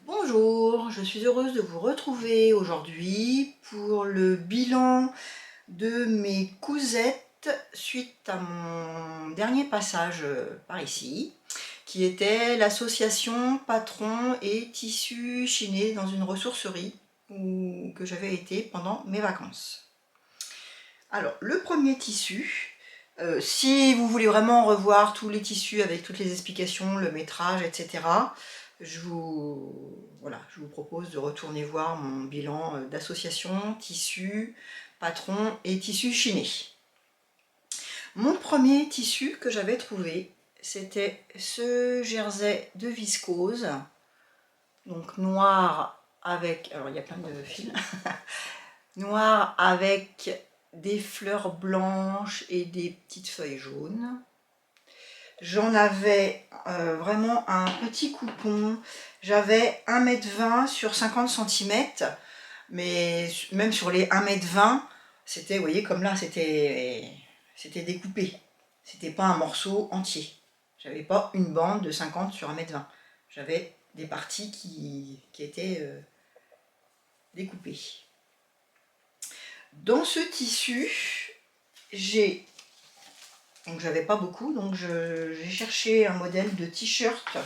Bonjour, je suis heureuse de vous retrouver aujourd'hui pour le bilan de mes cousettes suite à mon dernier passage par ici, qui était l'association Patron et Tissus Chinés dans une ressourcerie que j'avais été pendant mes vacances. Alors, le premier tissu, si vous voulez vraiment revoir tous les tissus avec toutes les explications, le métrage, etc., voilà, je vous propose de retourner voir mon bilan d'association, tissu, patron et tissu chiné. Mon premier tissu que j'avais trouvé, c'était ce jersey de viscose, donc noir avec, alors il y a plein de fils, noir avec des fleurs blanches et des petites feuilles jaunes. J'en avais vraiment un petit coupon, j'avais 1,20 m sur 50 cm, mais même sur les 1,20 m, c'était, vous voyez, comme là, c'était découpé. C'était pas un morceau entier. J'avais pas une bande de 50 sur 1,20 m. J'avais des parties qui étaient découpées. Dans ce tissu, donc j'avais pas beaucoup, donc j'ai cherché un modèle de t-shirt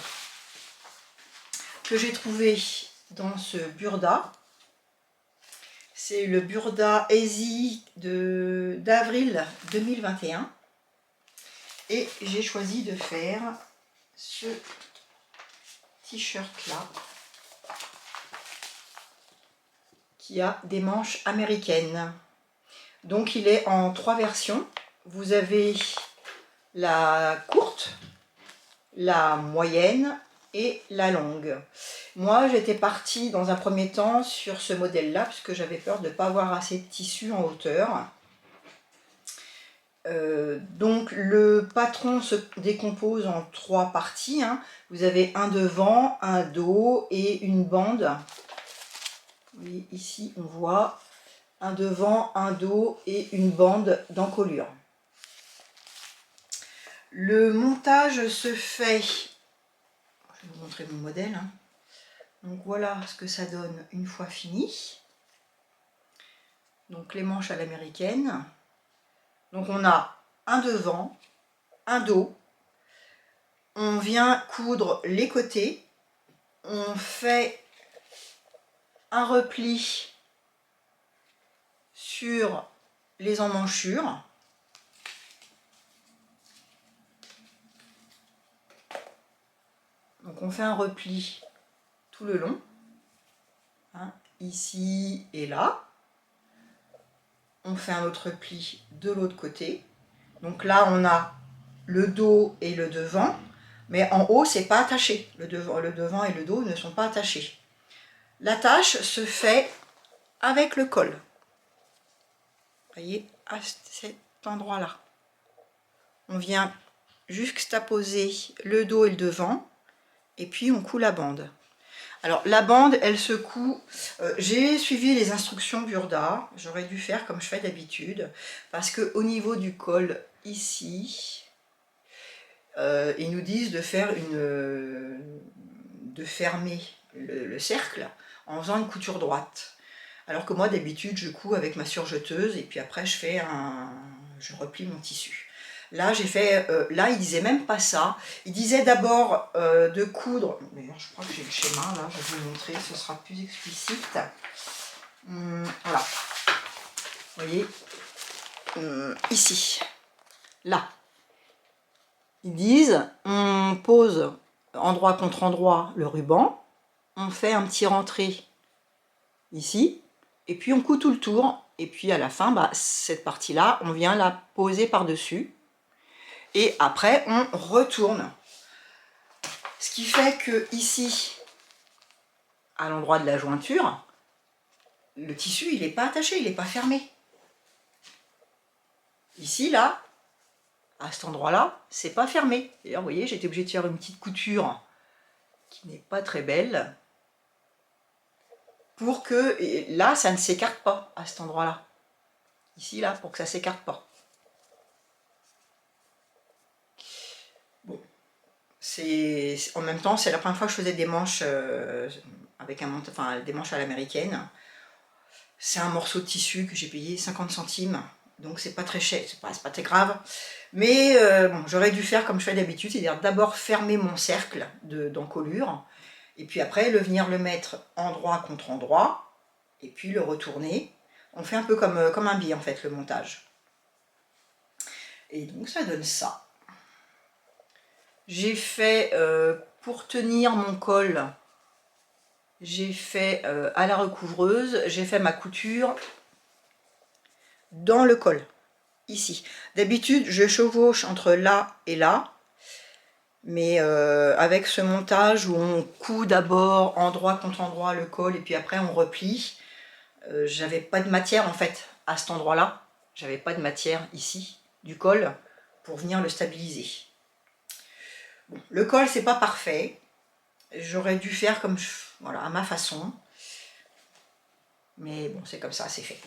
que j'ai trouvé dans ce Burda. C'est le Burda Easy d'avril 2021. Et j'ai choisi de faire ce t-shirt là, qui a des manches américaines. Donc il est en 3 versions. Vous avez la courte, la moyenne et la longue. Moi j'étais partie dans un premier temps sur ce modèle là parce que j'avais peur de ne pas avoir assez de tissu en hauteur. Donc le patron se décompose en 3 parties, hein. Vous avez un devant, un dos et une bande. Oui, ici on voit un devant, un dos et une bande d'encolure. Le montage se fait, je vais vous montrer mon modèle, hein. Donc voilà ce que ça donne une fois fini. Donc les manches à l'américaine. Donc on a un devant, un dos. On vient coudre les côtés. On fait un repli sur les emmanchures. Donc on fait un repli tout le long, hein, ici et là. On fait un autre repli de l'autre côté. Donc là on a le dos et le devant, mais en haut c'est pas attaché. Le devant et le dos ne sont pas attachés. L'attache se fait avec le col. Vous voyez, à cet endroit-là. On vient juxtaposer le dos et le devant, et puis on coud la bande. Alors la bande, elle se coud, j'ai suivi les instructions Burda, j'aurais dû faire comme je fais d'habitude, parce que au niveau du col, ici, ils nous disent de faire de fermer le cercle en faisant une couture droite. Alors que moi d'habitude je couds avec ma surjeteuse et puis après je replie mon tissu. Là j'ai fait, là il disait même pas ça, il disait d'abord de coudre, d'ailleurs je crois que j'ai le schéma là, je vais vous montrer, ce sera plus explicite. Voilà, vous voyez, ici, là, ils disent on pose endroit contre endroit le ruban, on fait un petit rentré ici, et puis on coud tout le tour, et puis à la fin, bah, cette partie-là, on vient la poser par-dessus, et après on retourne. Ce qui fait que ici, à l'endroit de la jointure, le tissu il n'est pas attaché, il n'est pas fermé. Ici, là, à cet endroit-là, c'est pas fermé. D'ailleurs, vous voyez, j'étais obligée de faire une petite couture qui n'est pas très belle, pour que, et là, ça ne s'écarte pas à cet endroit-là. Ici, là, pour que ça ne s'écarte pas. Bon, en même temps, c'est la première fois que je faisais des manches avec enfin, des manches à l'américaine. C'est un morceau de tissu que j'ai payé 50 centimes, donc c'est pas très cher, c'est pas très grave. Mais bon, j'aurais dû faire comme je fais d'habitude, c'est-à-dire d'abord fermer mon cercle d'encolure, et puis après venir le mettre endroit contre endroit, et puis le retourner. On fait un peu comme un biais en fait, le montage. Et donc ça donne ça. J'ai fait, pour tenir mon col, j'ai fait à la recouvreuse, j'ai fait ma couture dans le col, ici. D'habitude, je chevauche entre là et là, mais avec ce montage où on coud d'abord endroit contre endroit le col et puis après on replie, j'avais pas de matière en fait à cet endroit-là, j'avais pas de matière ici du col pour venir le stabiliser. Bon, le col c'est pas parfait, j'aurais dû faire comme voilà, à ma façon, mais bon c'est comme ça, c'est fait.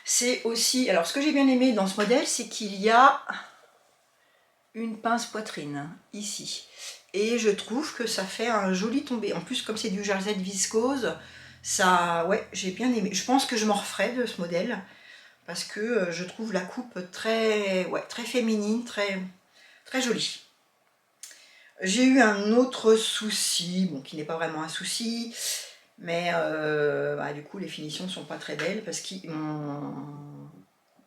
C'est aussi, alors ce que j'ai bien aimé dans ce modèle, c'est qu'il y a une pince poitrine ici, et je trouve que ça fait un joli tombé. En plus comme c'est du jersey de viscose, ça, ouais, j'ai bien aimé. Je pense que je m'en referai de ce modèle parce que je trouve la coupe très, ouais, très féminine, très jolie. J'ai eu un autre souci, bon, qui n'est pas vraiment un souci, mais bah, du coup les finitions ne sont pas très belles parce qu'ils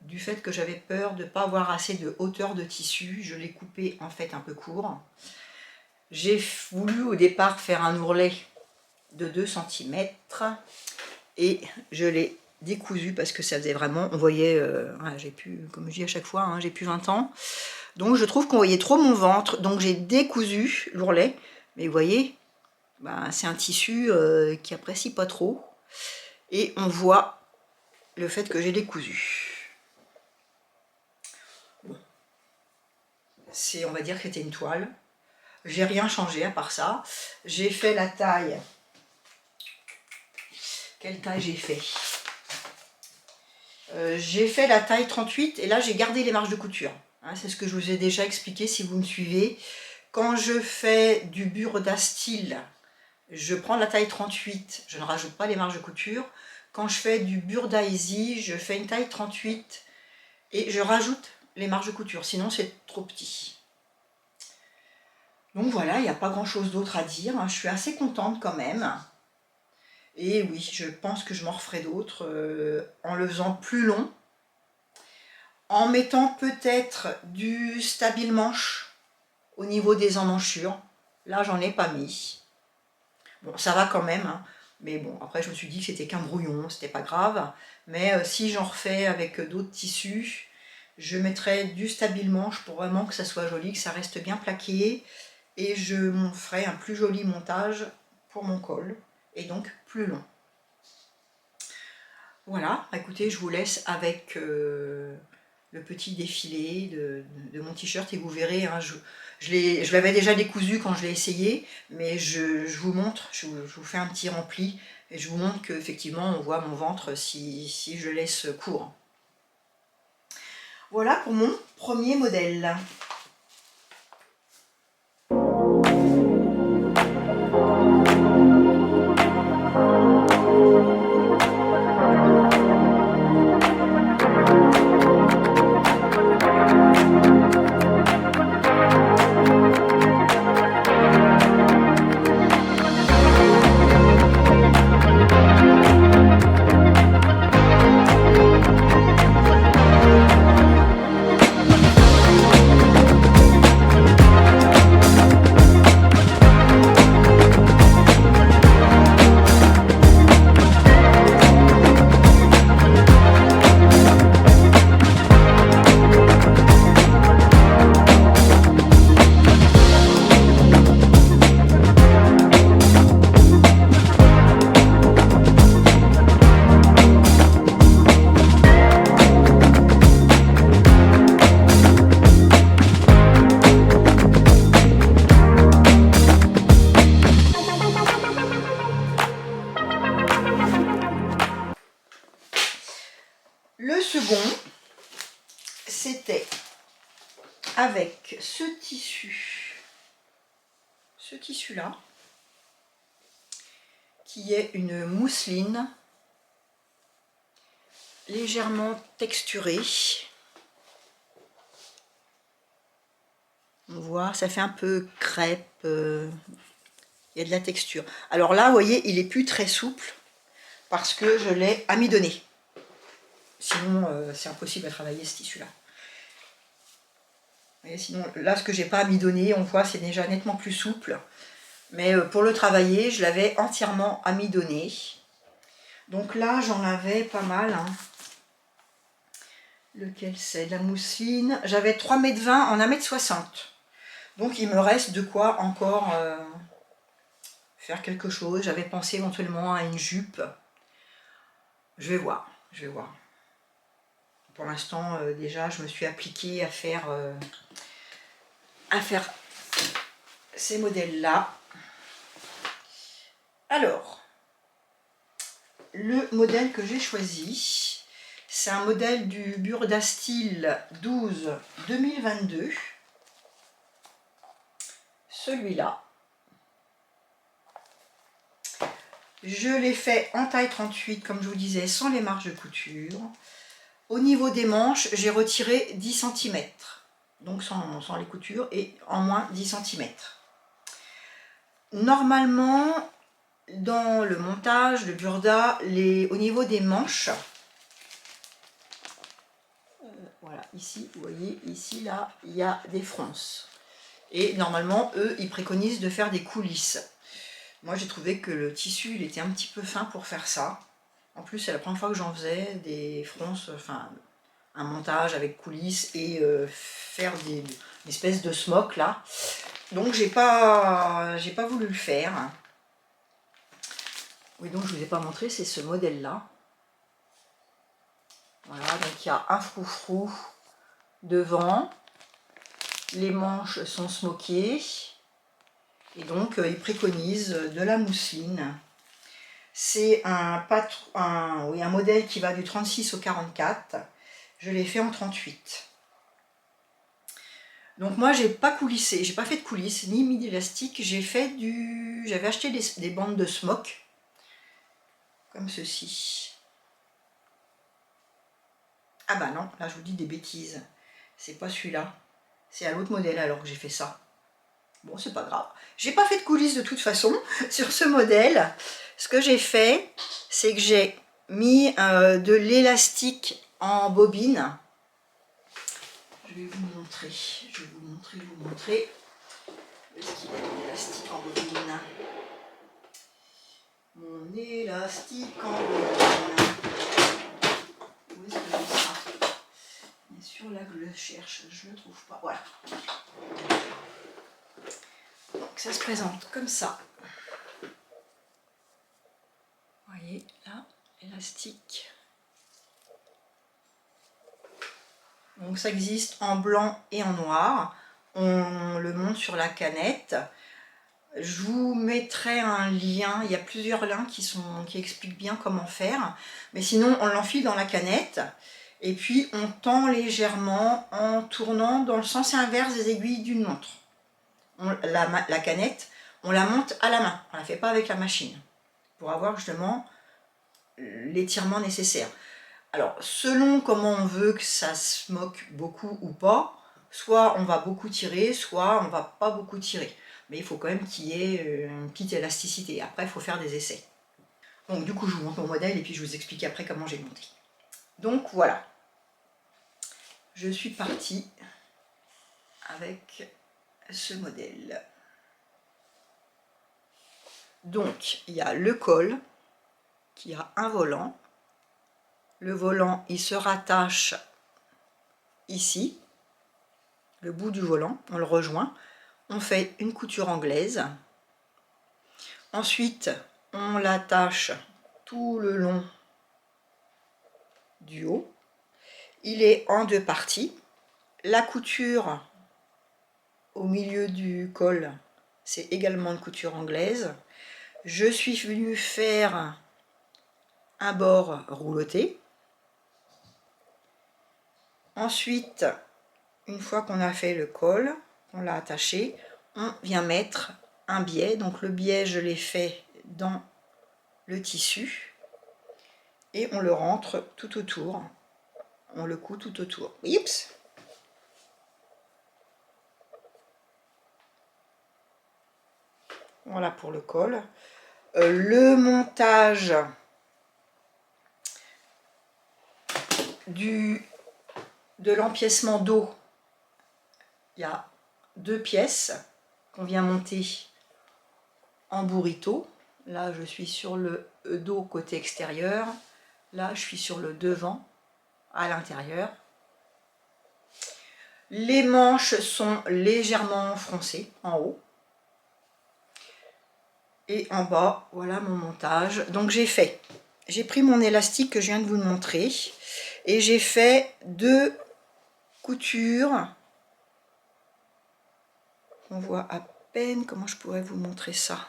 du fait que j'avais peur de ne pas avoir assez de hauteur de tissu, je l'ai coupé en fait un peu court. J'ai voulu au départ faire un ourlet de 2 cm et je l'ai décousu parce que ça faisait vraiment, on voyait, j'ai plus, comme je dis à chaque fois, hein, j'ai plus 20 ans, donc je trouve qu'on voyait trop mon ventre, donc j'ai décousu l'ourlet, mais vous voyez, ben, c'est un tissu qui apprécie pas trop, et on voit le fait que j'ai décousu. Bon. On va dire que c'était une toile, j'ai rien changé à part ça, j'ai fait la taille. Quelle taille j'ai fait? J'ai fait la taille 38 et là j'ai gardé les marges de couture. Hein, c'est ce que je vous ai déjà expliqué si vous me suivez. Quand je fais du burda style, je prends la taille 38, je ne rajoute pas les marges de couture. Quand je fais du burda easy, je fais une taille 38 et je rajoute les marges de couture, sinon c'est trop petit. Donc voilà, il n'y a pas grand chose d'autre à dire, hein. Je suis assez contente quand même. Et oui, je pense que je m'en referai d'autres en le faisant plus long, en mettant peut-être du stabile manche au niveau des emmanchures. Là, j'en ai pas mis. Bon, ça va quand même, hein. Mais bon, après, je me suis dit que c'était qu'un brouillon, c'était pas grave. Mais si j'en refais avec d'autres tissus, je mettrai du stabile manche pour vraiment que ça soit joli, que ça reste bien plaqué. Et je m'en ferai un plus joli montage pour mon col, et donc plus long. Voilà, écoutez, je vous laisse avec le petit défilé de mon t-shirt et vous verrez, hein, je l'avais déjà décousu quand je l'ai essayé, mais je vous montre, je vous fais un petit rempli et je vous montre qu'effectivement on voit mon ventre si je laisse court. Voilà pour mon premier modèle. Le second, c'était avec ce tissu-là. qui est une mousseline légèrement texturée. On voit, ça fait un peu crêpe, il y a de la texture. Alors là, vous voyez, il est plus très souple parce que je l'ai amidonné. Sinon, c'est impossible à travailler ce tissu-là. Sinon, là, ce que j'ai pas amidonné, on voit, c'est déjà nettement plus souple. Mais pour le travailler, je l'avais entièrement amidonné. Donc là, j'en avais pas mal. Hein. Lequel c'est? La mousseline. J'avais 3,20 m en 1,60 m. Donc il me reste de quoi encore faire quelque chose. J'avais pensé éventuellement à une jupe. Je vais voir. Je vais voir. Pour l'instant, déjà, je me suis appliquée à faire ces modèles-là. Alors, le modèle que j'ai choisi, c'est un modèle du Burda Style 12 2022. Celui-là. Je l'ai fait en taille 38, comme je vous disais, sans les marges de couture. Au niveau des manches, j'ai retiré 10 cm. Donc sans les coutures et en moins 10 cm. Normalement, dans le montage de Burda, au niveau des manches, voilà, ici, vous voyez, ici, là, il y a des fronces. Et normalement, eux, ils préconisent de faire des coulisses. Moi, j'ai trouvé que le tissu, il était un petit peu fin pour faire ça. En plus, c'est la première fois que j'en faisais, des fronces, enfin, un montage avec coulisses et faire une espèce de smock, là. Donc, j'ai pas voulu le faire. Oui, donc, je ne vous ai pas montré, c'est ce modèle-là. Voilà, donc il y a un froufrou devant. Les manches sont smockées. Et donc, ils préconisent de la mousseline. C'est un modèle qui va du 36 au 44. Je l'ai fait en 38. Donc moi, j'ai pas coulissé, j'ai pas fait de coulisses, ni mis d'élastique. J'avais acheté des bandes de smock, comme ceci. Ah bah non, là je vous dis des bêtises. C'est pas celui-là. C'est à l'autre modèle alors que j'ai fait ça. Bon, c'est pas grave. J'ai pas fait de coulisses de toute façon sur ce modèle. Ce que j'ai fait, c'est que j'ai mis de l'élastique en bobine. Je vais vous montrer. Je vais vous montrer. Est-ce qu'il y a de l'élastique en bobine? Mon élastique en bobine. Où est-ce que j'ai ça? Bien sûr, là que je le cherche, je ne le trouve pas. Voilà. Donc ça se présente comme ça. Vous voyez, là, élastique. Donc ça existe en blanc et en noir. On le monte sur la canette. Je vous mettrai un lien, il y a plusieurs liens qui expliquent bien comment faire. Mais sinon, on l'enfile dans la canette. Et puis, on tend légèrement en tournant dans le sens inverse des aiguilles d'une montre. La canette, on la monte à la main. On ne la fait pas avec la machine. Pour avoir justement l'étirement nécessaire. Alors, selon comment on veut que ça se moque beaucoup ou pas, soit on va beaucoup tirer, soit on va pas beaucoup tirer. Mais il faut quand même qu'il y ait une petite élasticité. Après, il faut faire des essais. Donc, du coup, je vous montre mon modèle et puis je vous explique après comment j'ai monté. Donc, voilà. Je suis partie avec ce modèle. Donc, il y a le col qui a un volant. Le volant, il se rattache ici, le bout du volant, on le rejoint. On fait une couture anglaise. Ensuite, on l'attache tout le long du haut. Il est en deux parties. La couture au milieu du col, c'est également une couture anglaise. Je suis venue faire un bord rouloté. Ensuite, une fois qu'on a fait le col, on l'a attaché, on vient mettre un biais. Donc le biais, je l'ai fait dans le tissu et on le rentre tout autour. On le coud tout autour. Oups! Voilà pour le col. Le montage de l'empiècement dos, il y a 2 pièces qu'on vient monter en burrito. Là je suis sur le dos côté extérieur, là je suis sur le devant à l'intérieur. Les manches sont légèrement froncées en haut et en bas. Voilà mon montage. Donc j'ai pris mon élastique que je viens de vous montrer et j'ai fait 2 coutures. On voit à peine comment je pourrais vous montrer ça.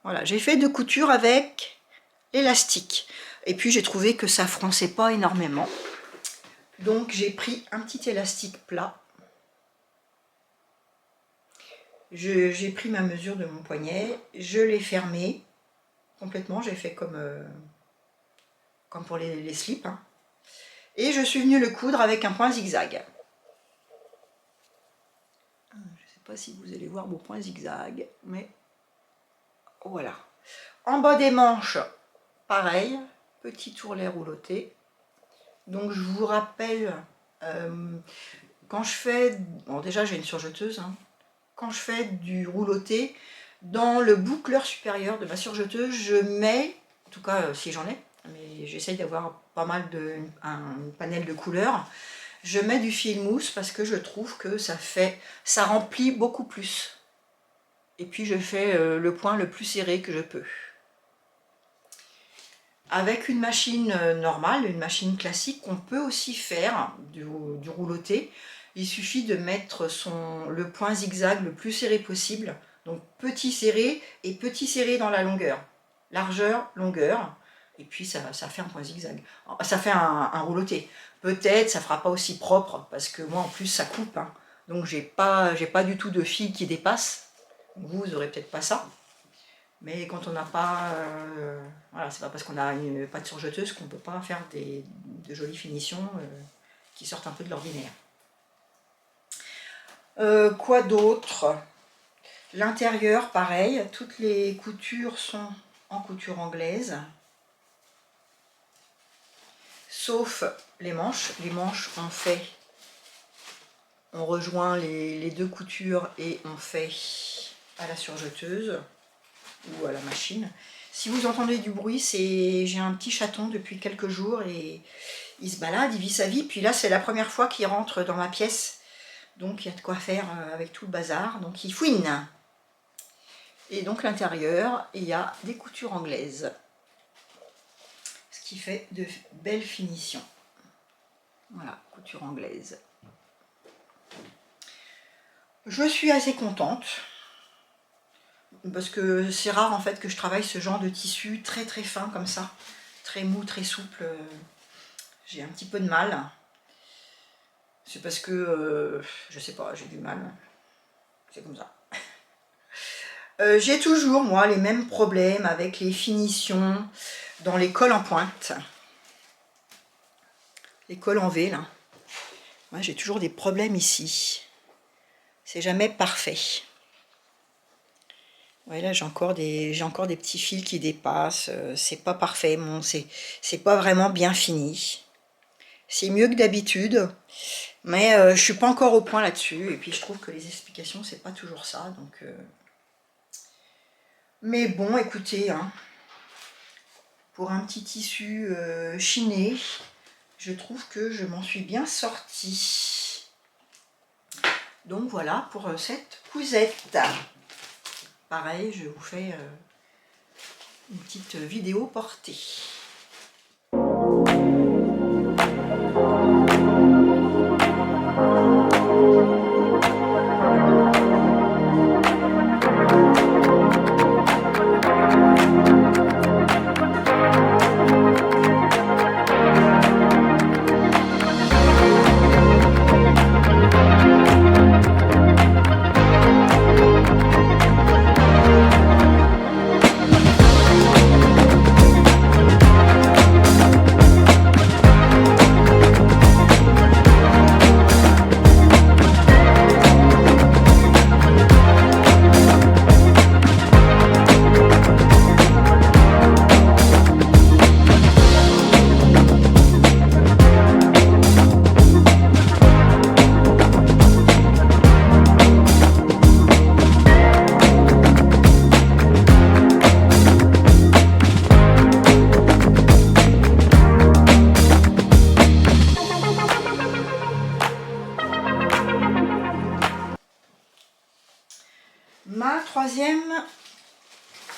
Voilà, j'ai fait 2 coutures avec l'élastique et puis j'ai trouvé que ça fronçait pas énormément, donc j'ai pris un petit élastique plat. J'ai pris ma mesure de mon poignet, je l'ai fermé complètement, j'ai fait comme pour les slips, hein. Et je suis venue le coudre avec un point zigzag. Je ne sais pas si vous allez voir mon point zigzag, mais voilà. En bas des manches, pareil, petit tourlet rouloté. Donc je vous rappelle, quand je fais, bon déjà j'ai une surjeteuse, hein. Quand je fais du rouloté, dans le boucleur supérieur de ma surjeteuse, je mets, en tout cas si j'en ai, mais j'essaye d'avoir pas mal un panel de couleurs, je mets du fil mousse parce que je trouve que ça remplit beaucoup plus. Et puis je fais le point le plus serré que je peux. Avec une machine normale, une machine classique, on peut aussi faire du rouloté. Il suffit de mettre le point zigzag le plus serré possible. Donc petit serré et petit serré dans la longueur. Largeur, longueur. Et puis ça fait un point zigzag. Ça fait un rouloté. Peut-être ça ne fera pas aussi propre parce que moi en plus ça coupe, hein. Donc j'ai pas du tout de fil qui dépasse. Vous n'aurez peut-être pas ça. Mais quand on n'a pas, voilà, c'est pas parce qu'on n'a pas de surjeteuse qu'on ne peut pas faire de jolies finitions qui sortent un peu de l'ordinaire. Quoi d'autre? L'intérieur, pareil, toutes les coutures sont en couture anglaise. Sauf les manches. Les manches, on rejoint les 2 coutures et on fait à la surjeteuse ou à la machine. Si vous entendez du bruit, j'ai un petit chaton depuis quelques jours et il se balade, il vit sa vie. Puis là, c'est la première fois qu'il rentre dans ma pièce. Donc il y a de quoi faire avec tout le bazar. Donc il fouine. Et donc l'intérieur, il y a des coutures anglaises. Ce qui fait de belles finitions. Voilà, couture anglaise. Je suis assez contente. Parce que c'est rare en fait que je travaille ce genre de tissu très très fin comme ça. Très mou, très souple. J'ai un petit peu de mal. C'est parce que, je sais pas, j'ai du mal. C'est comme ça. J'ai toujours, moi, les mêmes problèmes avec les finitions dans les cols en pointe. Les cols en V, là. Moi, j'ai toujours des problèmes ici. C'est jamais parfait. Ouais, là, j'ai encore des petits fils qui dépassent. C'est pas parfait, bon, c'est pas vraiment bien fini. C'est mieux que d'habitude. Mais je suis pas encore au point là-dessus. Et puis, je trouve que les explications, c'est pas toujours ça. Donc... Mais bon, écoutez, hein, pour un petit tissu chiné, je trouve que je m'en suis bien sortie. Donc voilà pour cette cousette. Pareil, je vous fais une petite vidéo portée.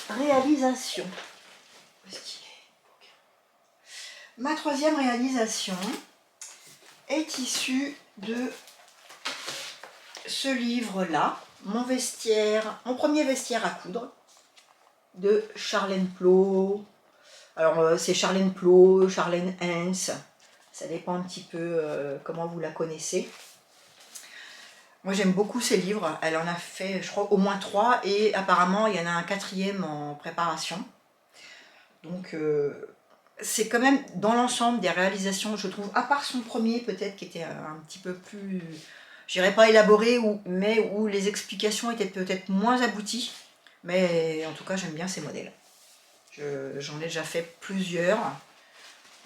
réalisation. Où est-ce qu'il est? Ma troisième réalisation est issue de ce livre-là, mon premier vestiaire à coudre, de Charlène Plot. Alors c'est Charlène Plot, Charlène Hens, ça dépend un petit peu comment vous la connaissez. Moi j'aime beaucoup ces livres, elle en a fait je crois au moins 3 et apparemment il y en a un 4e en préparation. Donc c'est quand même dans l'ensemble des réalisations, je trouve, à part son premier peut-être qui était un petit peu plus, je dirais pas élaboré, mais où les explications étaient peut-être moins abouties. Mais en tout cas j'aime bien ces modèles. J'en ai déjà fait plusieurs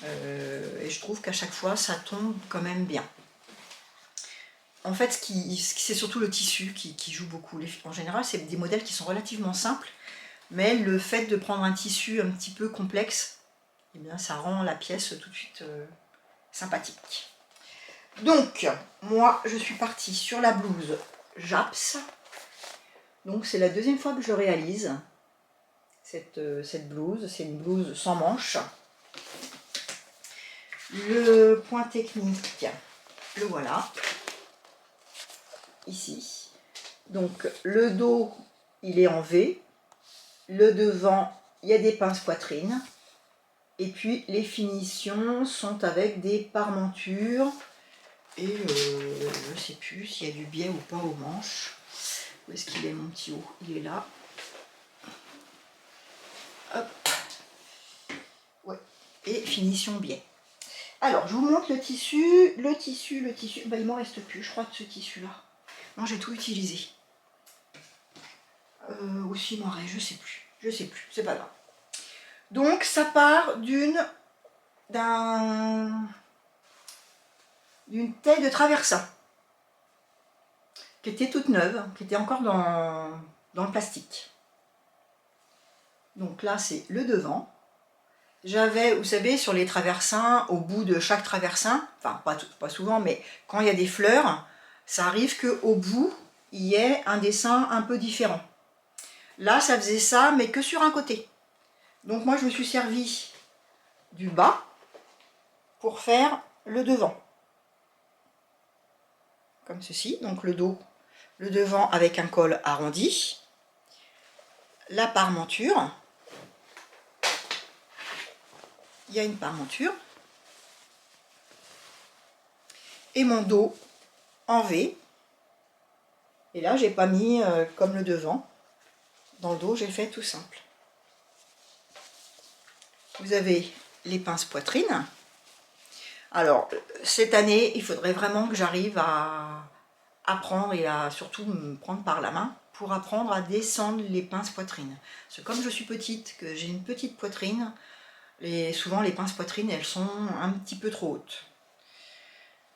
et je trouve qu'à chaque fois ça tombe quand même bien. En fait, c'est surtout le tissu qui joue beaucoup. En général, c'est des modèles qui sont relativement simples, mais le fait de prendre un tissu un petit peu complexe, eh bien, ça rend la pièce tout de suite sympathique. Donc, moi, je suis partie sur la blouse Japs. Donc, c'est la deuxième fois que je réalise cette blouse. C'est une blouse sans manches. Le point technique, le voilà. Ici. Donc, le dos, il est en V. Le devant, il y a des pinces poitrine. Et puis, les finitions sont avec des parmentures. Et je ne sais plus s'il y a du biais ou pas aux manches. Où est-ce qu'il est mon petit haut? Il est là. Hop. Ouais. Et finition biais. Alors, je vous montre le tissu. Le tissu. Ben, il m'en reste plus, je crois, de ce tissu-là. Non, j'ai tout utilisé. Aussi, il m'en reste, je sais plus. Je sais plus, c'est pas grave. Donc, ça part d'une taille de traversin qui était toute neuve, qui était encore dans le plastique. Donc là, c'est le devant. J'avais, vous savez, sur les traversins, au bout de chaque traversin, enfin pas souvent, mais quand il y a des fleurs, ça arrive qu'au bout, il y ait un dessin un peu différent. Là, ça faisait ça, mais que sur un côté. Donc moi, je me suis servi du bas pour faire le devant. Comme ceci, donc le dos, le devant avec un col arrondi, la parmenture. Il y a une parmenture. Et mon dos en V. Et là, j'ai pas mis comme le devant. Dans le dos, j'ai fait tout simple. Vous avez les pinces poitrine. Alors, cette année, il faudrait vraiment que j'arrive à apprendre et à surtout me prendre par la main pour apprendre à descendre les pinces poitrine. Parce que comme je suis petite, que j'ai une petite poitrine, souvent les pinces poitrine, elles sont un petit peu trop hautes.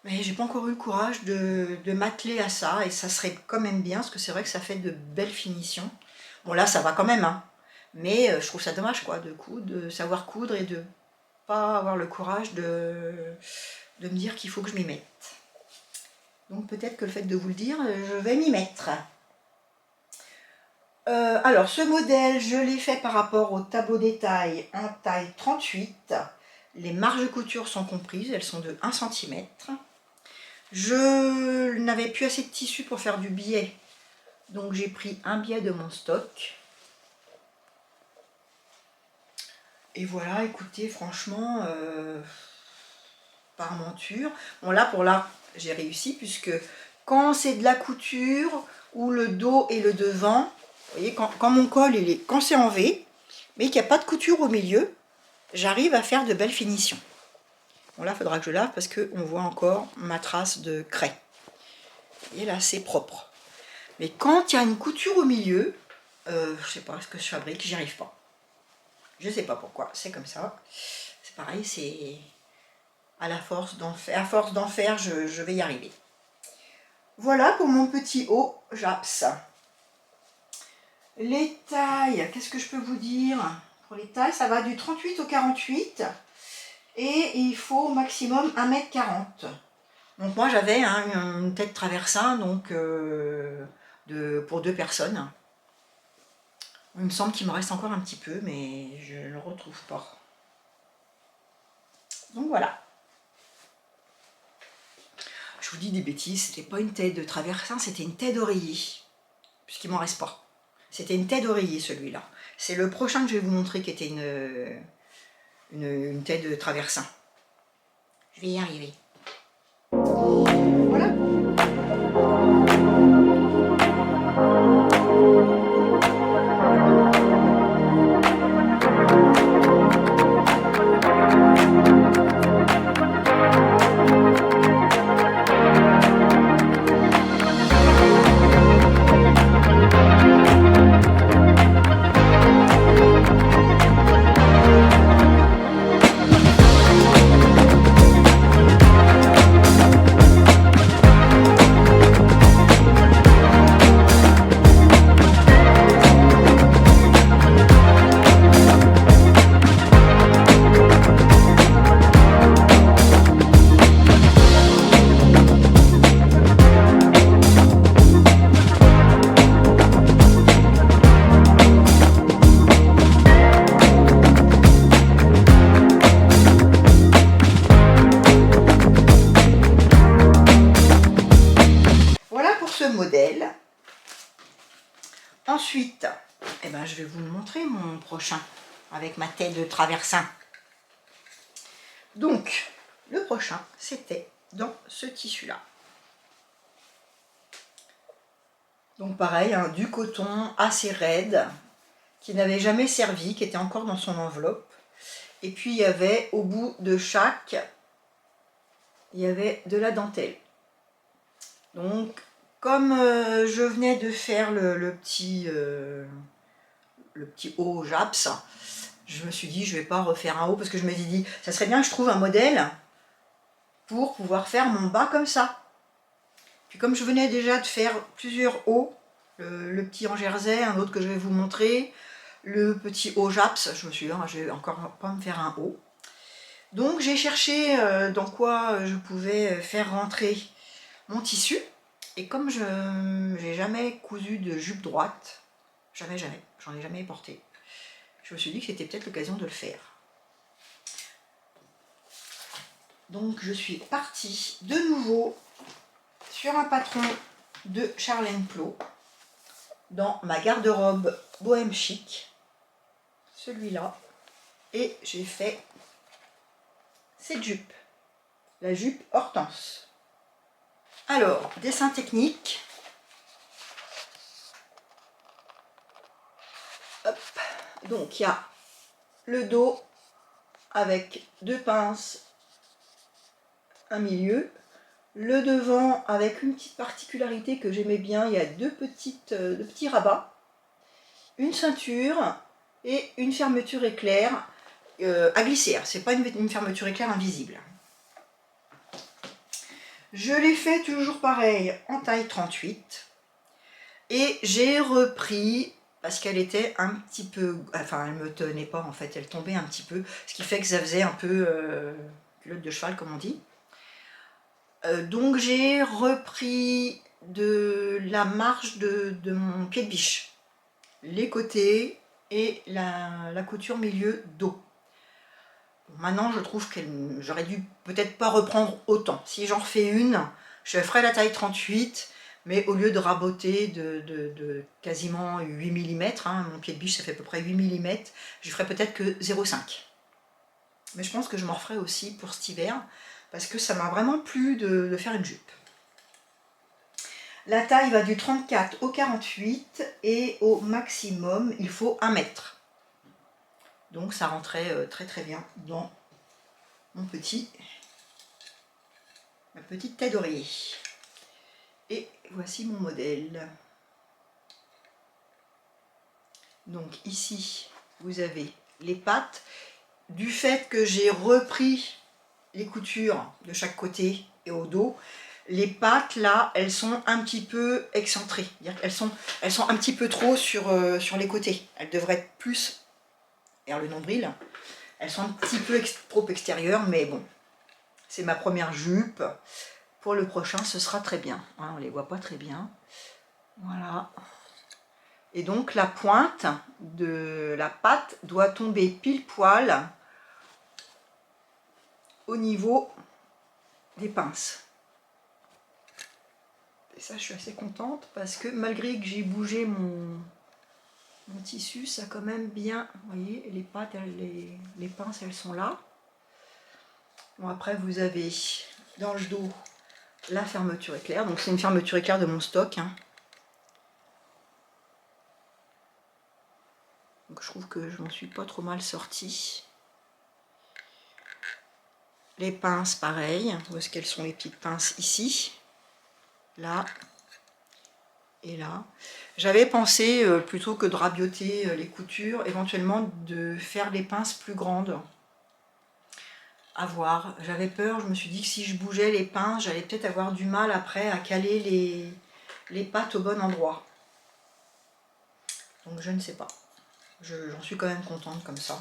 Mais j'ai pas encore eu le courage de m'atteler à ça, et ça serait quand même bien, parce que c'est vrai que ça fait de belles finitions. Bon là, ça va quand même, hein. Mais je trouve ça dommage, quoi, de savoir coudre et de pas avoir le courage de me dire qu'il faut que je m'y mette. Donc peut-être que le fait de vous le dire, je vais m'y mettre. Alors ce modèle, je l'ai fait par rapport au tableau détail en taille 38. Les marges de couture sont comprises, elles sont de 1 cm. Je n'avais plus assez de tissu pour faire du biais, donc j'ai pris un biais de mon stock. Et voilà, écoutez, franchement, parmenture. Bon là, pour là, j'ai réussi, puisque quand c'est de la couture, ou le dos et le devant, vous voyez, quand mon col, quand c'est en V, mais qu'il n'y a pas de couture au milieu, j'arrive à faire de belles finitions. Bon là, il faudra que je lave, parce qu'on voit encore ma trace de craie. Et là, c'est propre. Mais quand il y a une couture au milieu, je sais pas ce que je fabrique, j'y arrive pas. Je sais pas pourquoi, c'est comme ça. C'est pareil, c'est à force d'en faire, je vais y arriver. Voilà pour mon petit haut Japs. Les tailles, qu'est-ce que je peux vous dire? Pour les tailles, ça va du 38 au 48. Et il faut au maximum 1,40 m. Donc moi j'avais une tête traversin, donc pour 2 personnes. Il me semble qu'il me reste encore un petit peu, mais je ne le retrouve pas. Donc voilà. Je vous dis des bêtises, c'était pas une tête de traversin, c'était une tête d'oreiller. Puisqu'il m'en reste pas. C'était une tête d'oreiller celui-là. C'est le prochain que je vais vous montrer qui était une tête de traversin. Je vais y arriver. Voilà. Modèle. Ensuite, eh ben, je vais vous le montrer mon prochain avec ma tête de traversin. Donc, le prochain, c'était dans ce tissu-là. Donc pareil, hein, du coton assez raide, qui n'avait jamais servi, qui était encore dans son enveloppe. Et puis il y avait au bout de chaque, il y avait de la dentelle. Donc comme je venais de faire le petit haut Japs, je me suis dit je vais pas refaire un haut parce que je me suis dit ça serait bien que je trouve un modèle pour pouvoir faire mon bas comme ça. Puis comme je venais déjà de faire plusieurs hauts, le petit en jersey, un autre que je vais vous montrer, le petit haut Japs, je me suis dit je vais encore pas me faire un haut. Donc j'ai cherché dans quoi je pouvais faire rentrer mon tissu. Et comme je n'ai jamais cousu de jupe droite, jamais, j'en ai jamais porté, je me suis dit que c'était peut-être l'occasion de le faire. Donc je suis partie de nouveau sur un patron de Charles & Clot dans ma garde-robe bohème chic, celui-là, et j'ai fait cette jupe, la jupe Hortense. Alors, dessin technique. Hop. Donc, il y a le dos avec deux pinces, un milieu. Le devant avec une petite particularité que j'aimais bien, il y a deux petits rabats. Une ceinture et une fermeture éclair à glisser. C'est pas une fermeture éclair invisible. Je l'ai fait toujours pareil en taille 38 et j'ai repris parce qu'elle était un petit peu, enfin elle me tenait pas en fait, elle tombait un petit peu, ce qui fait que ça faisait un peu culotte de cheval comme on dit. Donc j'ai repris de la marge de mon pied de biche, les côtés et la couture milieu dos. Maintenant, je trouve que j'aurais dû peut-être pas reprendre autant. Si j'en refais une, je ferai la taille 38, mais au lieu de raboter de quasiment 8 mm, hein, mon pied de biche ça fait à peu près 8 mm, je ferai peut-être que 0,5. Mais je pense que je m'en referai aussi pour cet hiver, parce que ça m'a vraiment plu de faire une jupe. La taille va du 34 au 48 et au maximum, il faut 1 mètre. Donc ça rentrait très très bien dans ma petite tête d'oreiller. Et voici mon modèle. Donc ici, vous avez les pattes. Du fait que j'ai repris les coutures de chaque côté et au dos, les pattes là, elles sont un petit peu excentrées. Elles sont un petit peu trop sur les côtés. Elles devraient être plus vers le nombril. Elles sont un petit peu trop extérieures, mais bon, c'est ma première jupe. Pour le prochain, ce sera très bien. Hein, on ne les voit pas très bien. Voilà. Et donc la pointe de la pâte doit tomber pile poil au niveau des pinces. Et ça, je suis assez contente parce que malgré que j'ai bougé mon tissu, ça a quand même bien, vous voyez, les pâtes, les pinces, elles sont là. Bon, après, vous avez dans le dos la fermeture éclair. Donc c'est une fermeture éclair de mon stock, hein. Donc je trouve que je m'en suis pas trop mal sortie. Les pinces, pareil. Où est-ce qu'elles sont les petites pinces? Ici, là et là. J'avais pensé, plutôt que de rabioter les coutures, éventuellement de faire les pinces plus grandes. À voir. J'avais peur, je me suis dit que si je bougeais les pinces, j'allais peut-être avoir du mal après à caler les pattes au bon endroit. Donc je ne sais pas. J'en suis quand même contente comme ça.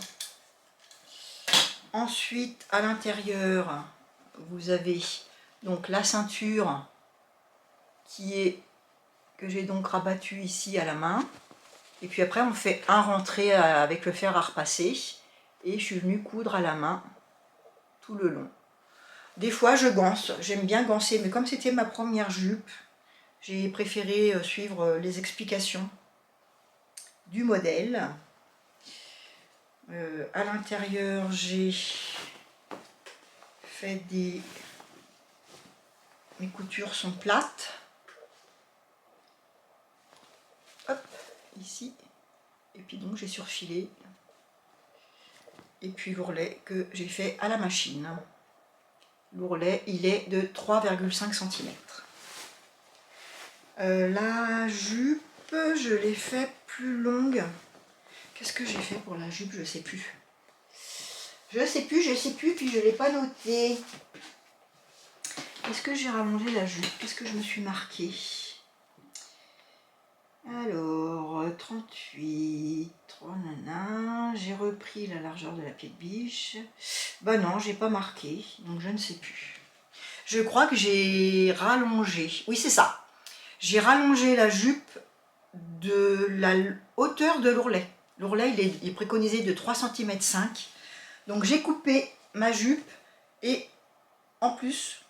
Ensuite, à l'intérieur, vous avez donc la ceinture que j'ai donc rabattue ici à la main. Et puis après, on fait un rentré avec le fer à repasser. Et je suis venue coudre à la main tout le long. Des fois, je ganse. J'aime bien ganser, mais comme c'était ma première jupe, j'ai préféré suivre les explications du modèle. À l'intérieur, j'ai fait mes coutures sont plates. Hop, ici. Et puis donc j'ai surfilé. Et puis l'ourlet que j'ai fait à la machine. L'ourlet, il est de 3,5 cm. La jupe, je l'ai fait plus longue. Qu'est-ce que j'ai fait pour la jupe? Je sais plus. Je sais plus, puis je ne l'ai pas noté. Est-ce que j'ai rallongé la jupe? Qu'est-ce que je me suis marqué? Alors, 38, 3 nanas. J'ai repris la largeur de la pied de biche. Bah non, j'ai pas marqué, donc je ne sais plus. Je crois que j'ai rallongé. Oui, c'est ça. J'ai rallongé la jupe de la hauteur de l'ourlet. L'ourlet, il est préconisé de 3,5 cm. Donc j'ai coupé ma jupe et en plus,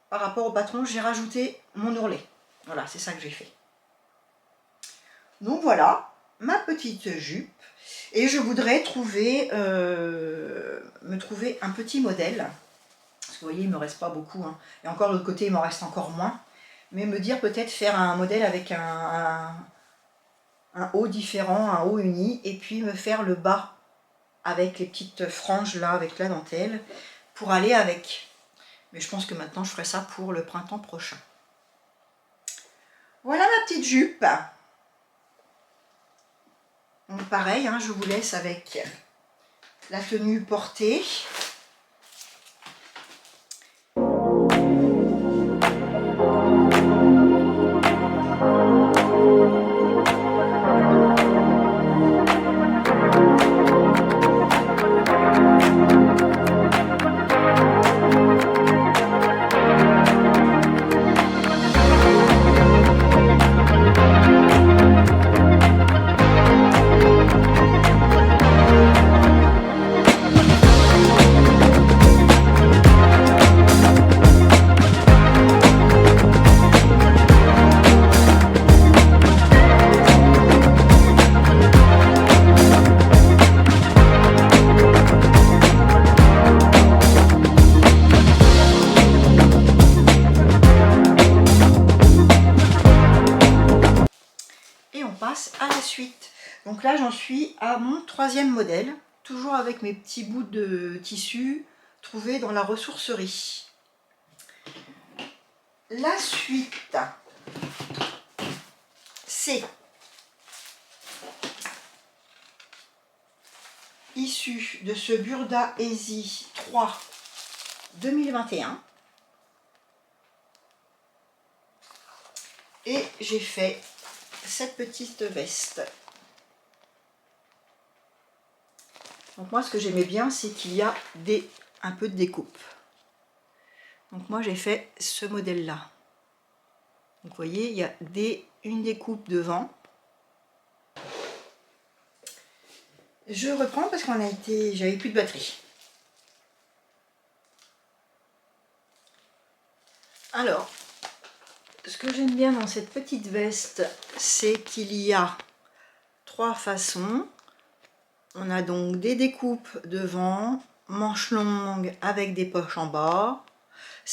par rapport au patron, j'ai rajouté mon ourlet. Voilà, c'est ça que j'ai fait. Donc voilà, ma petite jupe. Et je voudrais me trouver un petit modèle. Parce que vous voyez, il ne me reste pas beaucoup, hein. Et encore de l'autre côté, il m'en reste encore moins. Mais me dire peut-être faire un modèle avec un haut différent, un haut uni. Et puis me faire le bas avec les petites franges là, avec la dentelle. Pour aller avec. Mais je pense que maintenant, je ferai ça pour le printemps prochain. Voilà ma petite jupe. Donc pareil, hein, je vous laisse avec la tenue portée. À la suite. Donc là j'en suis à mon 3e modèle, toujours avec mes petits bouts de tissu trouvés dans la ressourcerie. La suite, c'est issu de ce Burda Easy 3 2021 et j'ai fait cette petite veste. Donc moi ce que j'aimais bien, c'est qu'il y a un peu de découpe. Donc moi j'ai fait ce modèle là. Donc vous voyez, il y a une découpe devant Je reprends parce j'avais plus de batterie. Alors, ce que j'aime bien dans cette petite veste, c'est qu'il y a 3 façons. On a donc des découpes devant, manches longues avec des poches en bas.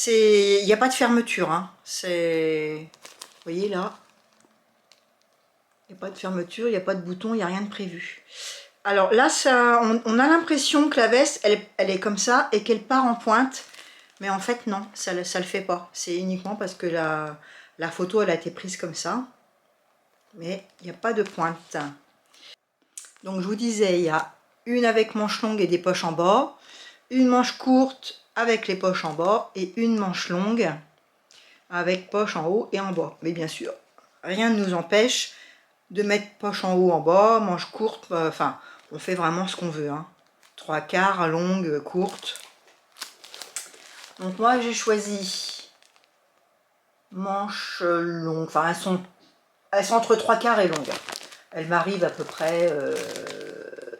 Il n'y a pas de fermeture, hein. Vous voyez là, il n'y a pas de fermeture, il n'y a pas de bouton, il n'y a rien de prévu. Alors là, on a l'impression que la veste, elle est comme ça et qu'elle part en pointe. Mais en fait, non, ça le fait pas. C'est uniquement parce que la photo, elle a été prise comme ça. Mais il n'y a pas de pointe. Donc je vous disais, il y a une avec manche longue et des poches en bas, une manche courte avec les poches en bas et une manche longue avec poche en haut et en bas. Mais bien sûr, rien ne nous empêche de mettre poche en haut, en bas, manche courte, enfin, on fait vraiment ce qu'on veut, hein. 3/4, longue, courte. Donc moi j'ai choisi manches longues, enfin elles sont entre 3/4 et longues. Elles m'arrivent à peu près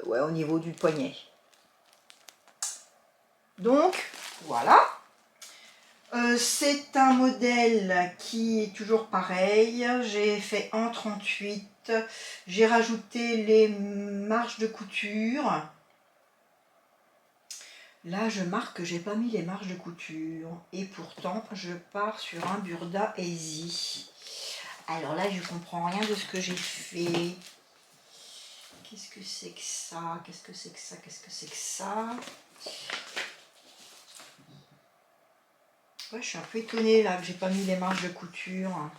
ouais, au niveau du poignet. Donc voilà. C'est un modèle qui est toujours pareil. J'ai fait en 38. J'ai rajouté les marges de couture. Là, je marque que j'ai pas mis les marges de couture. Et pourtant, je pars sur un Burda Easy. Alors là, je comprends rien de ce que j'ai fait. Qu'est-ce que c'est que ça? Qu'est-ce que c'est que ça? Qu'est-ce que c'est que ça? Ouais, je suis un peu étonnée là que j'ai pas mis les marges de couture.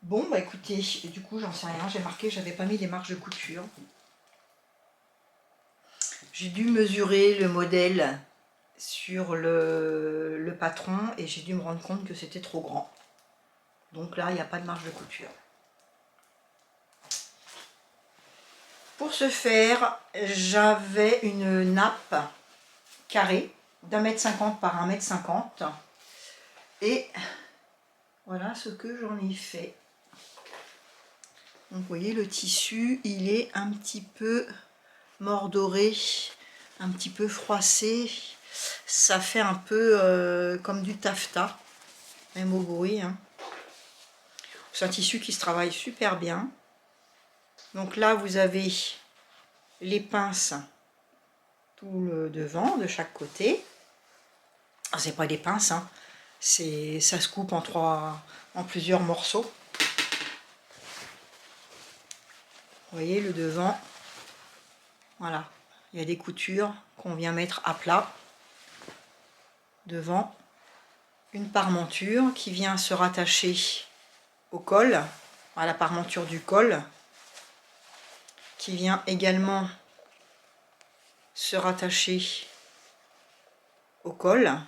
Bon, bah écoutez, du coup, j'en sais rien. J'ai marqué que j'avais pas mis les marges de couture. J'ai dû mesurer le modèle sur le patron et j'ai dû me rendre compte que c'était trop grand. Donc là, il n'y a pas de marge de couture. Pour ce faire, j'avais une nappe carrée d'1,50 m par 1,50 m. Et voilà ce que j'en ai fait. Donc vous voyez, le tissu, il est un petit peu mordoré, un petit peu froissé. Ça fait un peu comme du taffetas, même au bruit, hein. C'est un tissu qui se travaille super bien. Donc là, vous avez les pinces tout le devant, de chaque côté. C'est pas des pinces, hein. Ça se coupe en plusieurs morceaux. Vous voyez le devant. Voilà. Il y a des coutures qu'on vient mettre à plat. Devant, une parmenture qui vient se rattacher au col, à la parmenture du col, qui vient également se rattacher au col.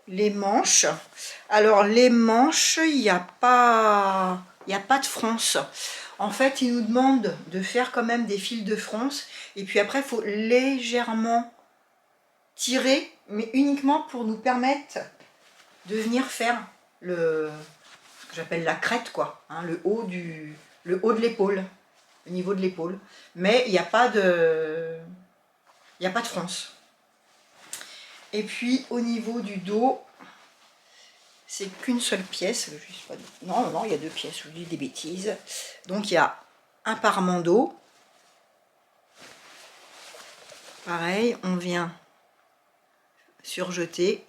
Les manches, alors les manches, il n'y a pas de fronce. En fait, ils nous demandent de faire quand même des fils de fronce, et puis après, il faut légèrement tirer, mais uniquement pour nous permettre de venir faire ce que j'appelle la crête, quoi, hein, le haut de l'épaule, au niveau de l'épaule. Mais il n'y a pas de fronce. Et puis au niveau du dos, c'est qu'une seule pièce. Non, il y a 2 pièces, je vous dis des bêtises. Donc il y a un parement dos. Pareil, on vient surjeter.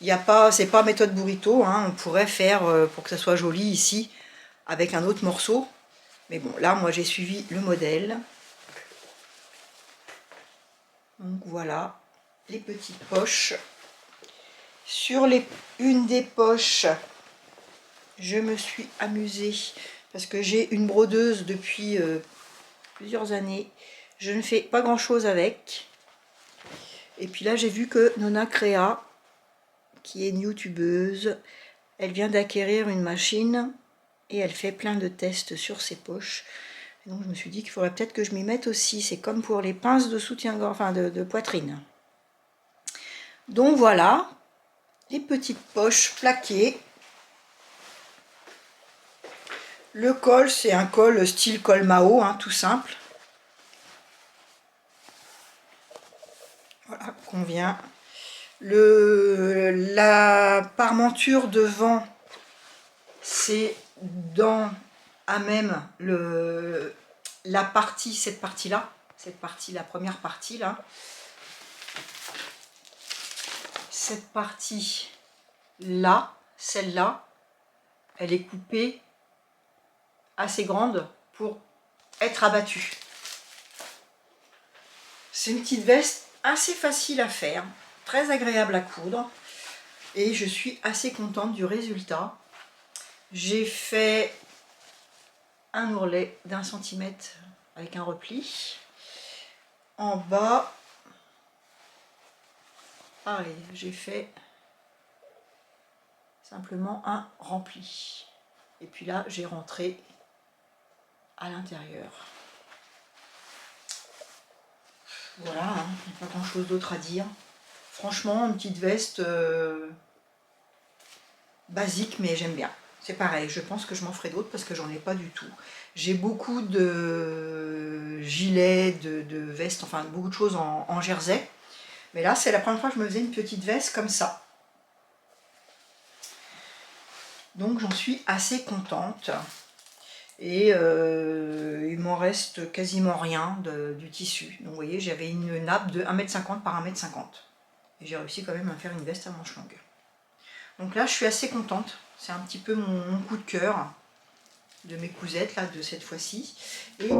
C'est pas méthode burrito, hein, on pourrait faire pour que ça soit joli ici avec un autre morceau. Mais bon, là, moi j'ai suivi le modèle. Donc voilà, les petites poches. Sur une des poches, je me suis amusée parce que j'ai une brodeuse depuis plusieurs années. Je ne fais pas grand chose avec. Et puis là, j'ai vu que Nona Créa, qui est une youtubeuse, elle vient d'acquérir une machine et elle fait plein de tests sur ses poches. Et donc je me suis dit qu'il faudrait peut-être que je m'y mette aussi. C'est comme pour les pinces de soutien-gorge, enfin de poitrine. Donc voilà, les petites poches plaquées. Le col, c'est un col style col Mao, hein, tout simple. Voilà, convient. La parmenture devant, c'est dans à même la partie, cette partie-là, la première partie là. Cette partie là, celle-là, elle est coupée assez grande pour être abattue. C'est une petite veste assez facile à faire, très agréable à coudre et je suis assez contente du résultat. J'ai fait un ourlet d'1 centimètre avec un repli. En bas, pareil, j'ai fait simplement un rempli. Et puis là, j'ai rentré à l'intérieur. Voilà, hein, il n'y a pas grand chose d'autre à dire. Franchement, une petite veste basique, mais j'aime bien. C'est pareil, je pense que je m'en ferai d'autres parce que j'en ai pas du tout. J'ai beaucoup de gilets, de vestes, enfin beaucoup de choses en jersey. Mais là, c'est la première fois que je me faisais une petite veste comme ça. Donc j'en suis assez contente. Et il m'en reste quasiment rien du tissu. Donc vous voyez, j'avais une nappe de 1,50 m par 1,50 m. Et j'ai réussi quand même à faire une veste à manches longues. Donc là, je suis assez contente. C'est un petit peu mon coup de cœur de mes cousettes, là, de cette fois-ci. Et...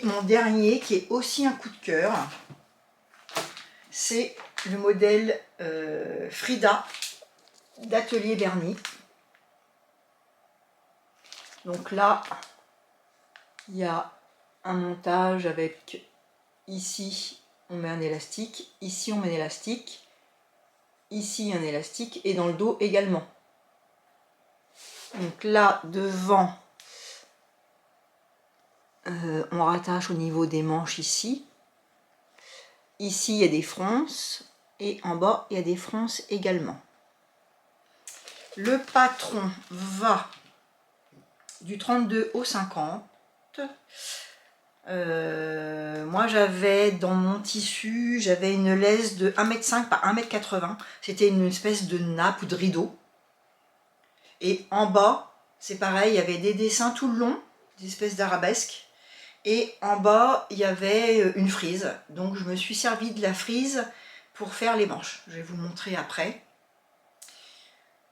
mon dernier, qui est aussi un coup de cœur, c'est le modèle Frida d'Atelier Berny. Donc là, il y a un montage avec, ici on met un élastique, ici on met un élastique, ici un élastique et dans le dos également. Donc là, devant, on rattache au niveau des manches ici. Ici, il y a des fronces et en bas, il y a des fronces également. Le patron va du 32 au 50. Moi, j'avais dans mon tissu, j'avais une laisse de 1,5 m par 1,80 m. C'était une espèce de nappe ou de rideau. Et en bas, c'est pareil, il y avait des dessins tout le long, des espèces d'arabesques. Et en bas, il y avait une frise. Donc, je me suis servi de la frise pour faire les manches. Je vais vous montrer après.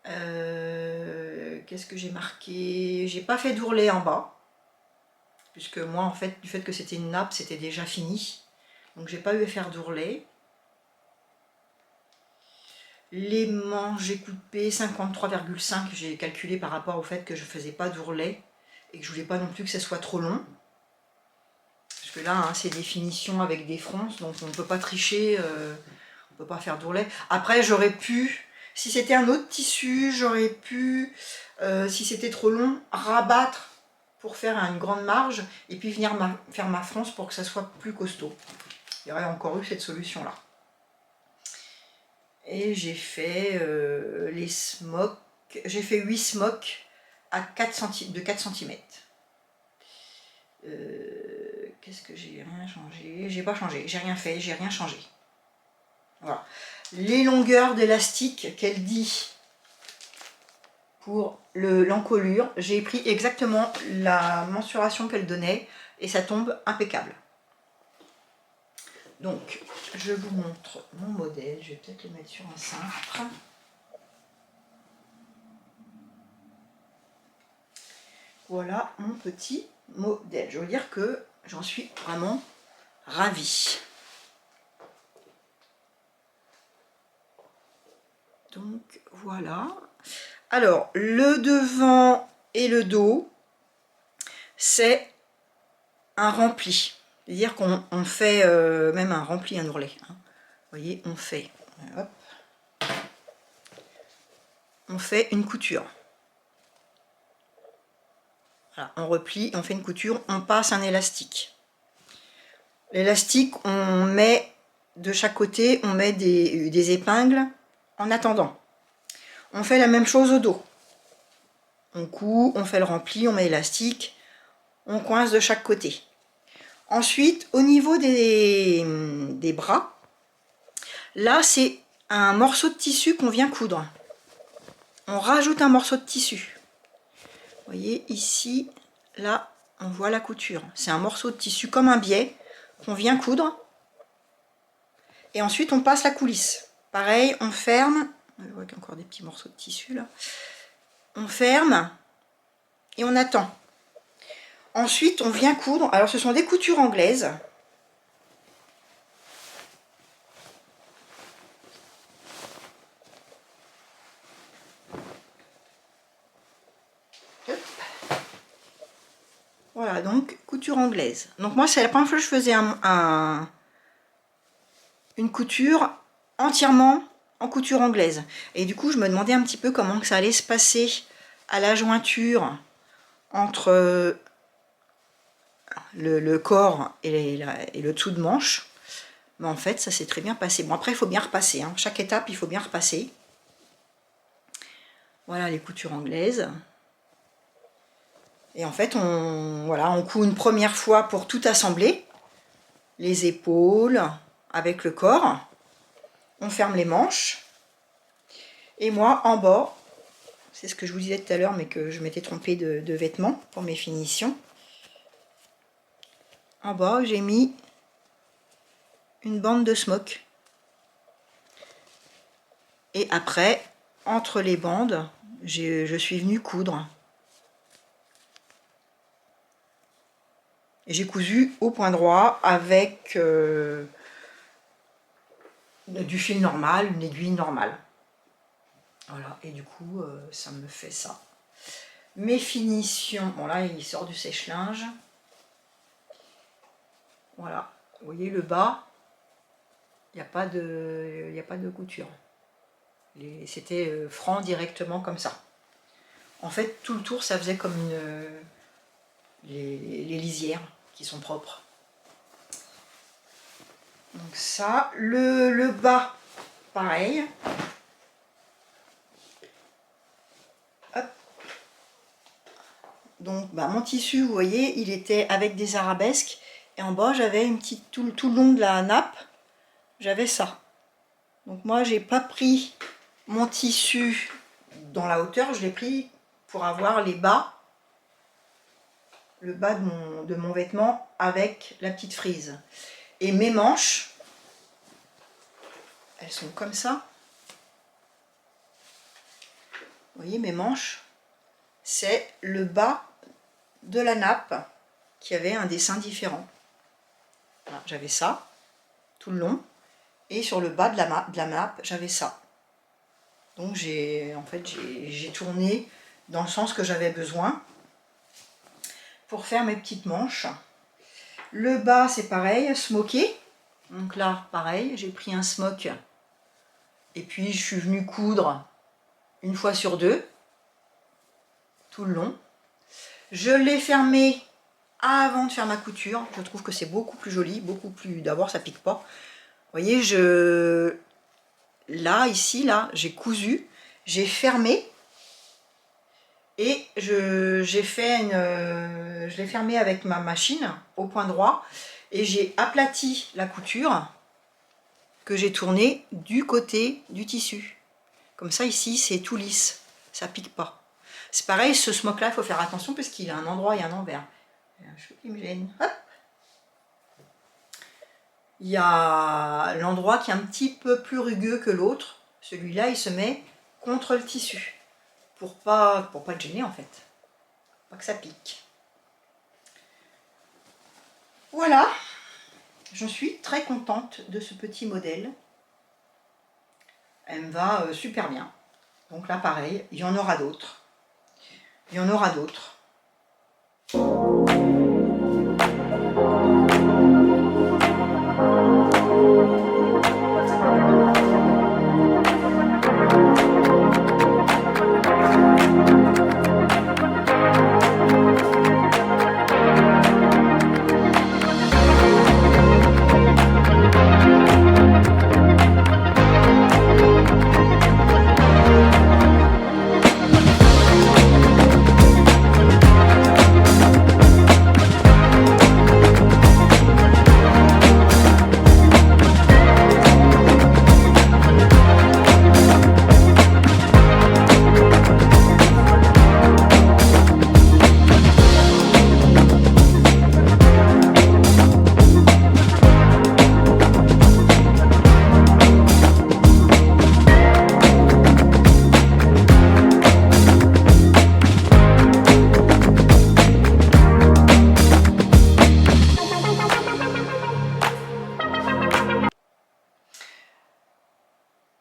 Qu'est-ce que j'ai marqué? J'ai pas fait d'ourlet en bas. Puisque moi, en fait, du fait que c'était une nappe, c'était déjà fini. Donc, j'ai pas eu à faire d'ourlet. Les manches, j'ai coupé 53,5. J'ai calculé par rapport au fait que je faisais pas d'ourlet. Et que je voulais pas non plus que ça soit trop long. Parce que là, hein, c'est des finitions avec des fronces, donc on ne peut pas tricher, on ne peut pas faire d'ourlet. Après, j'aurais pu, si c'était un autre tissu, j'aurais pu, si c'était trop long, rabattre pour faire une grande marge, et puis venir faire ma fronce pour que ça soit plus costaud. Il y aurait encore eu cette solution-là. Et j'ai fait les smocks, j'ai fait 8 smocks à 4 cm, de 4 cm. Qu'est-ce que j'ai rien changé? J'ai pas changé, j'ai rien fait, j'ai rien changé. Voilà. les longueurs d'élastique qu'elle dit pour l'encolure. J'ai pris exactement la mensuration qu'elle donnait et ça tombe impeccable. Donc, je vous montre mon modèle. Je vais peut-être le mettre sur un cintre. Voilà mon petit modèle. Je veux dire que j'en suis vraiment ravie. Donc, voilà. Alors, le devant et le dos, c'est un rempli. C'est-à-dire qu'on fait même un rempli, un ourlet. Hein. Vous voyez, hop, on fait une couture. Voilà, on replie, on fait une couture, on passe un élastique. L'élastique, on met de chaque côté, on met des épingles en attendant. On fait la même chose au dos. On coud, on fait le rempli, on met l'élastique, on coince de chaque côté. Ensuite, au niveau des bras, là c'est un morceau de tissu qu'on vient coudre. On rajoute un morceau de tissu. Vous voyez ici, là, on voit la couture. C'est un morceau de tissu comme un biais qu'on vient coudre. Et ensuite, on passe la coulisse. Pareil, on ferme. On voit qu'il y a encore des petits morceaux de tissu là. On ferme et on attend. Ensuite, on vient coudre. Alors, ce sont des coutures anglaises. Voilà, donc couture anglaise. Donc moi, c'est la première fois que je faisais une couture entièrement en couture anglaise. Et du coup, je me demandais un petit peu comment ça allait se passer à la jointure entre le corps et le dessous de manche. Mais en fait, ça s'est très bien passé. Bon, après, il faut bien repasser. Hein. Chaque étape, il faut bien repasser. Voilà les coutures anglaises. Et en fait, on coud une première fois pour tout assembler. Les épaules avec le corps. On ferme les manches. Et moi, en bas, c'est ce que je vous disais tout à l'heure, mais que je m'étais trompée de vêtements pour mes finitions. En bas, j'ai mis une bande de smock. Et après, entre les bandes, je suis venue coudre. J'ai cousu au point droit avec du fil normal, une aiguille normale. Voilà, et du coup, ça me fait ça. Mes finitions, bon là, il sort du sèche-linge. Voilà, vous voyez le bas, il n'y a pas de couture. C'était franc directement comme ça. En fait, tout le tour, ça faisait comme les lisières qui sont propres. Donc ça, le bas, pareil. Hop. Donc mon tissu, vous voyez, il était avec des arabesques. Et en bas, j'avais une petite, tout le long de la nappe, j'avais ça. Donc moi, j'ai pas pris mon tissu dans la hauteur, je l'ai pris pour avoir les bas, le bas de mon vêtement avec la petite frise. Et mes manches, elles sont comme ça. Vous voyez, mes manches, c'est le bas de la nappe qui avait un dessin différent. Voilà, j'avais ça tout le long. Et sur le bas de la nappe, j'avais ça. Donc j'ai tourné dans le sens que j'avais besoin pour faire mes petites manches. Le bas, c'est pareil, smoké. Donc là, pareil, j'ai pris un smock et puis je suis venue coudre une fois sur deux, tout le long. Je l'ai fermé avant de faire ma couture. Je trouve que c'est beaucoup plus joli, beaucoup plus... D'abord, ça pique pas. Vous voyez, là, ici, là, j'ai cousu, j'ai fermé et je l'ai fermé avec ma machine au point droit et j'ai aplati la couture que j'ai tourné du côté du tissu. Comme ça, ici, c'est tout lisse, ça pique pas. C'est pareil, ce smock-là, il faut faire attention parce qu'il a un endroit et un envers. Il y a un cheveu qui me gêne. Hop. Il y a l'endroit qui est un petit peu plus rugueux que l'autre. Celui-là, il se met contre le tissu pour pas être gêné en fait, pas que ça pique. Voilà, je suis très contente de ce petit modèle. Elle me va super bien. Donc là, pareil, il y en aura d'autres. Il y en aura d'autres.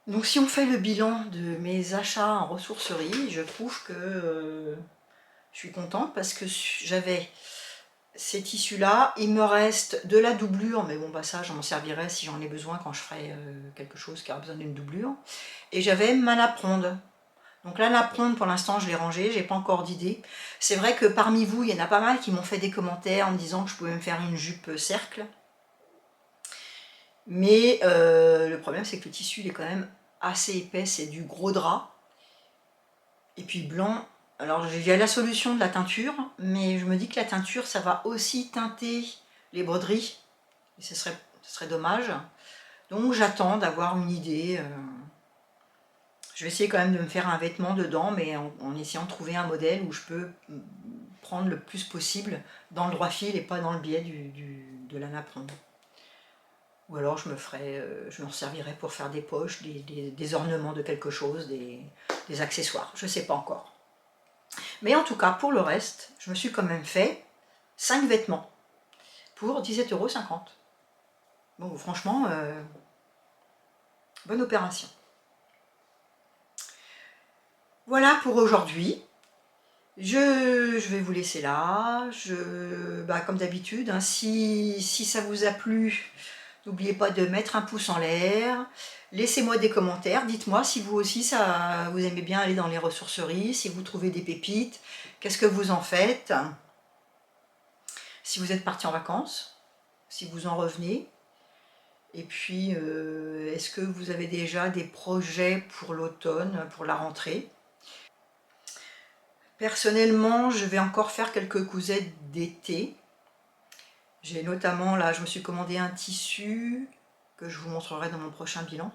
Donc si on fait le bilan de mes achats en ressourcerie, je trouve que je suis contente parce que j'avais ces tissus-là. Il me reste de la doublure, mais bon, bah ça, j'en servirai si j'en ai besoin quand je ferai quelque chose qui aura besoin d'une doublure. Et j'avais ma napronde. Donc la napronde, pour l'instant, je l'ai rangée, j'ai pas encore d'idée. C'est vrai que parmi vous, il y en a pas mal qui m'ont fait des commentaires en me disant que je pouvais me faire une jupe cercle. Mais le problème, c'est que le tissu, il est quand même assez épais, c'est du gros drap. Et puis blanc. Alors j'ai la solution de la teinture, mais je me dis que la teinture, ça va aussi teinter les broderies. Et ce serait dommage. Donc j'attends d'avoir une idée. Je vais essayer quand même de me faire un vêtement dedans, mais en essayant de trouver un modèle où je peux prendre le plus possible dans le droit fil et pas dans le biais de la napronde. Ou alors je me servirai pour faire des poches, des ornements de quelque chose, des accessoires, je ne sais pas encore. Mais en tout cas, pour le reste, je me suis quand même fait 5 vêtements pour 17,50 €. Bon, franchement, bonne opération. Voilà pour aujourd'hui. Je vais vous laisser là. Comme d'habitude, hein, si ça vous a plu, n'oubliez pas de mettre un pouce en l'air. Laissez-moi des commentaires. Dites-moi si vous aussi, vous aimez bien aller dans les ressourceries, si vous trouvez des pépites, qu'est-ce que vous en faites. Si vous êtes parti en vacances, si vous en revenez. Et puis, est-ce que vous avez déjà des projets pour l'automne, pour la rentrée? Personnellement, je vais encore faire quelques cousettes d'été. J'ai notamment, là, je me suis commandé un tissu que je vous montrerai dans mon prochain bilan.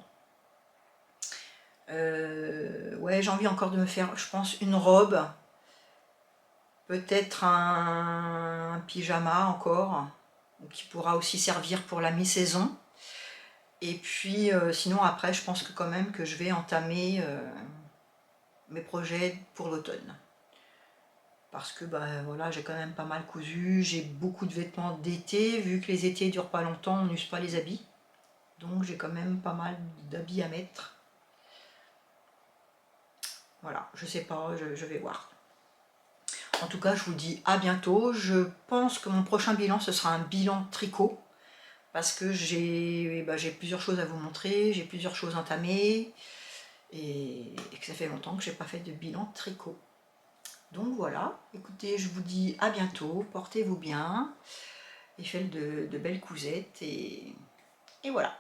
Ouais, j'ai envie encore de me faire, je pense, une robe. Peut-être un pyjama encore, qui pourra aussi servir pour la mi-saison. Et puis, sinon, après, je pense que quand même que je vais entamer mes projets pour l'automne. Parce que voilà, j'ai quand même pas mal cousu, j'ai beaucoup de vêtements d'été, vu que les étés durent pas longtemps, on n'use pas les habits. Donc j'ai quand même pas mal d'habits à mettre. Voilà, je sais pas, je vais voir. En tout cas, je vous dis à bientôt. Je pense que mon prochain bilan, ce sera un bilan tricot. Parce que j'ai plusieurs choses à vous montrer, j'ai plusieurs choses entamées. Et que ça fait longtemps que je n'ai pas fait de bilan tricot. Donc voilà, écoutez, je vous dis à bientôt, portez-vous bien, et faites de belles cousettes, et voilà.